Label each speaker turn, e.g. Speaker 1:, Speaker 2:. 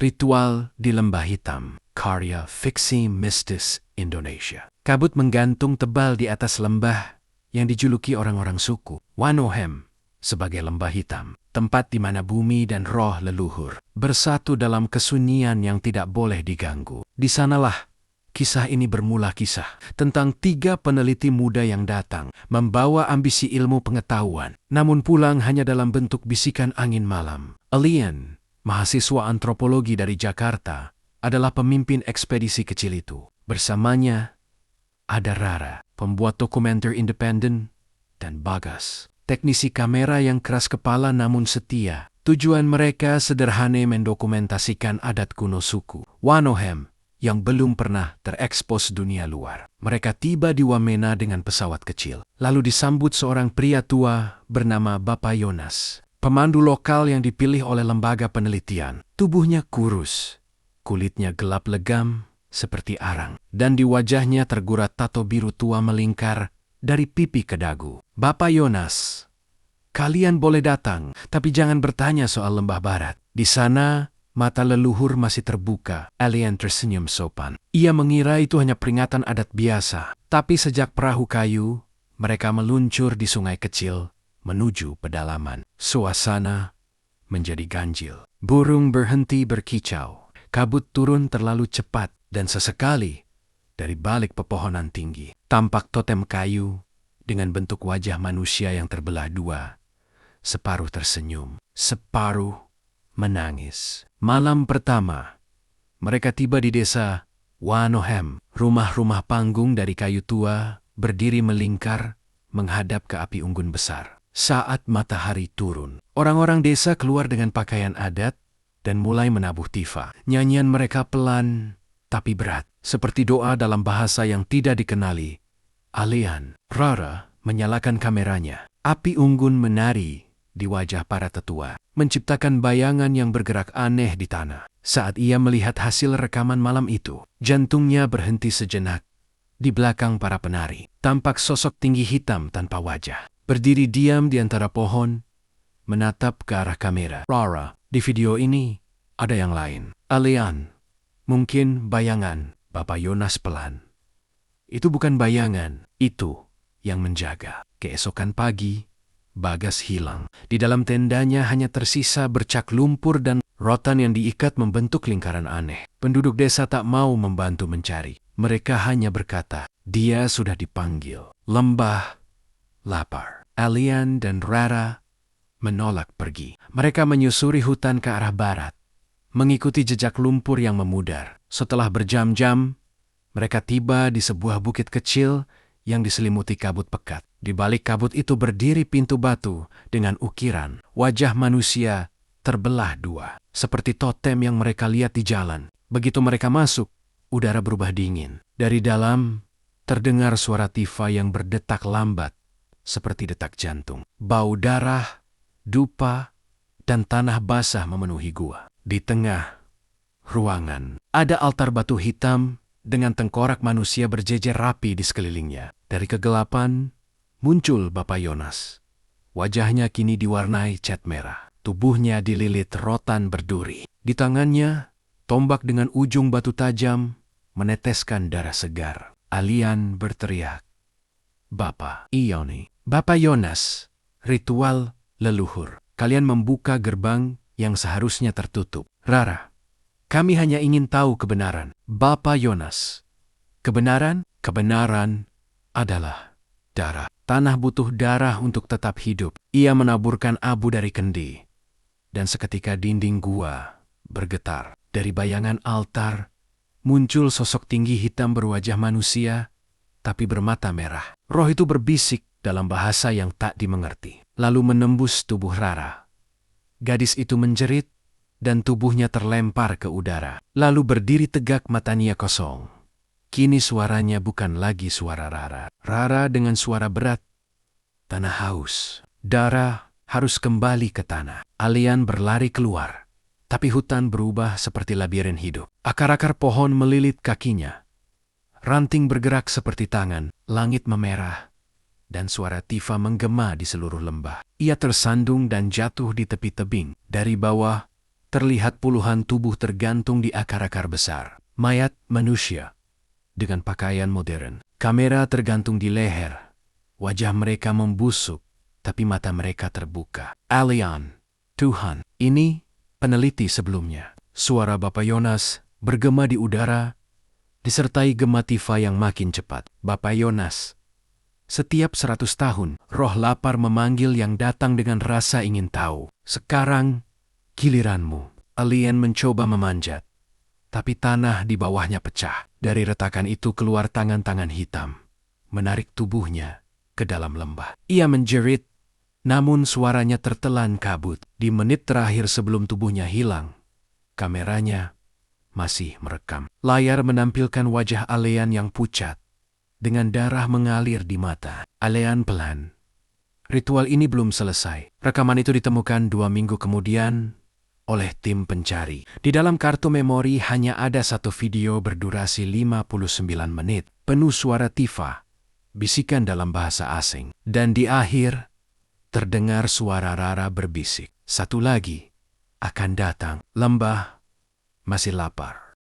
Speaker 1: Ritual di Lembah Hitam, karya fiksi mistis Indonesia. Kabut menggantung tebal di atas lembah yang dijuluki orang-orang suku Wanohem sebagai lembah hitam, tempat di mana bumi dan roh leluhur bersatu dalam kesunyian yang tidak boleh diganggu. Di sanalah kisah ini bermula, kisah tentang 3 peneliti muda yang datang membawa ambisi ilmu pengetahuan, namun pulang hanya dalam bentuk bisikan angin malam. Alian, mahasiswa antropologi dari Jakarta, adalah pemimpin ekspedisi kecil itu. Bersamanya ada Rara, pembuat dokumenter independen, dan Bagas, teknisi kamera yang keras kepala namun setia. Tujuan mereka sederhana, mendokumentasikan adat kuno suku Wanohem yang belum pernah terekspos dunia luar. Mereka tiba di Wamena dengan pesawat kecil, lalu disambut seorang pria tua bernama Bapak Yonas, pemandu lokal yang dipilih oleh lembaga penelitian. Tubuhnya kurus, kulitnya gelap legam seperti arang, dan di wajahnya tergurat tato biru tua melingkar dari pipi ke dagu. Bapak Yonas, kalian boleh datang, tapi jangan bertanya soal lembah barat. Di sana, mata leluhur masih terbuka. Alian tersenyum sopan. Ia mengira itu hanya peringatan adat biasa. Tapi sejak perahu kayu, mereka meluncur di sungai kecil menuju pedalaman. Suasana menjadi ganjil. Burung berhenti berkicau. Kabut turun terlalu cepat dan sesekali dari balik pepohonan tinggi tampak totem kayu dengan bentuk wajah manusia yang terbelah 2. Separuh tersenyum, separuh menangis. Malam pertama, mereka tiba di desa Wanohem. Rumah-rumah panggung dari kayu tua berdiri melingkar menghadap ke api unggun besar. Saat matahari turun, orang-orang desa keluar dengan pakaian adat dan mulai menabuh tifa. Nyanyian mereka pelan tapi berat, seperti doa dalam bahasa yang tidak dikenali. Alian, Rara menyalakan kameranya. Api unggun menari di wajah para tetua, menciptakan bayangan yang bergerak aneh di tanah. Saat ia melihat hasil rekaman malam itu, jantungnya berhenti sejenak. Di belakang para penari, tampak sosok tinggi hitam tanpa wajah, berdiri diam di antara pohon, menatap ke arah kamera. Rara, di video ini ada yang lain. Alian, mungkin bayangan. Bapak Yonas pelan. Itu bukan bayangan, itu yang menjaga. Keesokan pagi, Bagas hilang. Di dalam tendanya hanya tersisa bercak lumpur dan rotan yang diikat membentuk lingkaran aneh. Penduduk desa tak mau membantu mencari. Mereka hanya berkata, dia sudah dipanggil. Lembah lapar. Alian dan Rara menolak pergi. Mereka menyusuri hutan ke arah barat, mengikuti jejak lumpur yang memudar. Setelah berjam-jam, mereka tiba di sebuah bukit kecil yang diselimuti kabut pekat. Di balik kabut itu berdiri pintu batu dengan ukiran wajah manusia terbelah 2, seperti totem yang mereka lihat di jalan. Begitu mereka masuk, udara berubah dingin. Dari dalam terdengar suara tifa yang berdetak lambat, seperti detak jantung. Bau darah, dupa, dan tanah basah memenuhi gua. Di tengah ruangan ada altar batu hitam dengan tengkorak manusia berjejer rapi di sekelilingnya. Dari kegelapan muncul Bapak Yonas. Wajahnya kini diwarnai cat merah. Tubuhnya dililit rotan berduri. Di tangannya, tombak dengan ujung batu tajam meneteskan darah segar. Alian berteriak, Bapak Ioni, Bapak Yonas, ritual leluhur. Kalian membuka gerbang yang seharusnya tertutup. Rara, kami hanya ingin tahu kebenaran. Bapak Yonas, kebenaran? Kebenaran adalah darah. Tanah butuh darah untuk tetap hidup. Ia menaburkan abu dari kendi. Dan seketika dinding gua bergetar. Dari bayangan altar, muncul sosok tinggi hitam berwajah manusia, tapi bermata merah. Roh itu berbisik dalam bahasa yang tak dimengerti, lalu menembus tubuh Rara. Gadis itu menjerit, dan tubuhnya terlempar ke udara. Lalu berdiri tegak, matanya kosong. Kini suaranya bukan lagi suara Rara. Rara dengan suara berat, tanah haus. Darah harus kembali ke tanah. Alian berlari keluar, tapi hutan berubah seperti labirin hidup. Akar-akar pohon melilit kakinya. Ranting bergerak seperti tangan, langit memerah, dan suara tifa menggema di seluruh lembah. Ia tersandung dan jatuh di tepi tebing. Dari bawah, terlihat puluhan tubuh tergantung di akar-akar besar. Mayat manusia dengan pakaian modern. Kamera tergantung di leher. Wajah mereka membusuk, tapi mata mereka terbuka. Alien, Tuhan. Ini peneliti sebelumnya. Suara Bapak Yonas bergema di udara, disertai gema tifa yang makin cepat. Bapak Yonas, setiap 100 tahun, roh lapar memanggil yang datang dengan rasa ingin tahu. Sekarang, giliranmu. Alien mencoba memanjat, tapi tanah di bawahnya pecah. Dari retakan itu keluar tangan-tangan hitam, menarik tubuhnya ke dalam lembah. Ia menjerit, namun suaranya tertelan kabut. Di menit terakhir sebelum tubuhnya hilang, kameranya masih merekam. Layar menampilkan wajah alien yang pucat, dengan darah mengalir di mata. Alien pelan. Ritual ini belum selesai. Rekaman itu ditemukan 2 minggu kemudian oleh tim pencari. Di dalam kartu memori hanya ada satu video berdurasi 59 menit, penuh suara tifa, bisikan dalam bahasa asing. Dan di akhir, terdengar suara Rara berbisik, "Satu lagi akan datang." Lembah masih lapar.